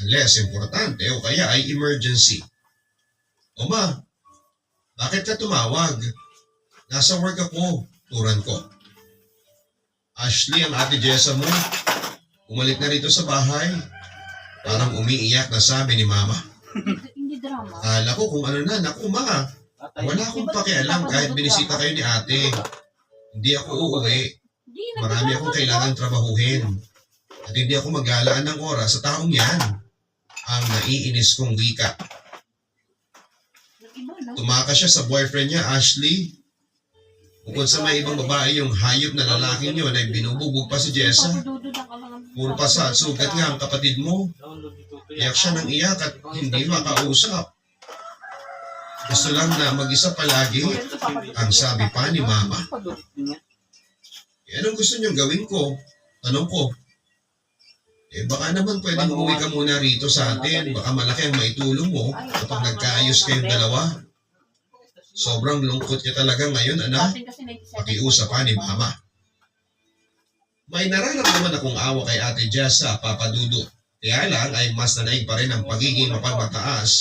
unless importante o kaya ay emergency. O ma, bakit ka tumawag? Nasa work ako, turan ko. Ashley, ang ate Jessa mo, umalik na rito sa bahay. Parang umiiyak na sabi ni mama. Hindi drama. Akala ko kung ano na, naku ma, wala akong pakialam kahit binisita kayo ni ate. Hindi ako uuwi. Marami akong kailangang trabahuhin. At hindi ako maglalaan ng oras sa taong yan. Ang naiinis kong wika. Tumakas siya sa boyfriend niya, Ashley. Bukod sa may ibang babae yung hayop na lalaking yun ay binububog pa si Jessa. Puro pasa at sugat nga ang kapatid mo. Iyak siya ng iyak at hindi makausap. Gusto lang na mag-isa palagi, ang sabi pa ni mama. Anong gusto niyong gawin ko? Tanong ko. Baka naman pwedeng umuwi ka muna rito sa atin. Baka malaki ang maitulong mo kapag nagkaayos kayong dalawa. Sobrang lungkot niya talaga ngayon, anak. Pakiusap pa ni mama. May nararamdaman akong awa kay ate Jessa, Papa Dudu. Kaya lang ay mas nanaig pa rin ang pagiging mapagmataas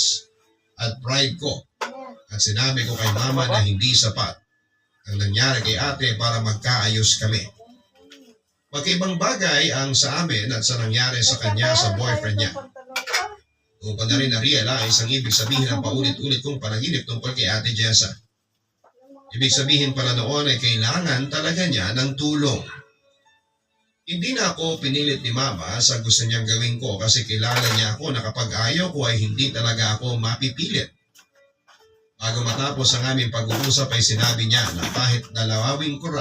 at pride ko. At sinabi ko kay mama na hindi sapat ang nangyari kay ate para magkaayos kami. Magkaibang bagay ang sa amin at sa nangyari sa kanya sa boyfriend niya. Kung ko na rin na-realize ang ibig sabihin ng paulit-ulit kong panaginip tungkol kay ate Jessa. Ibig sabihin pala noon ay kailangan talaga niya ng tulong. Hindi na ako pinilit ni mama sa gusto niyang gawin ko kasi kilala niya ako na kapag ayaw ko ay hindi talaga ako mapipilit. Bago matapos ang aming pag-uusap ay sinabi niya na kahit dalawawin ko raw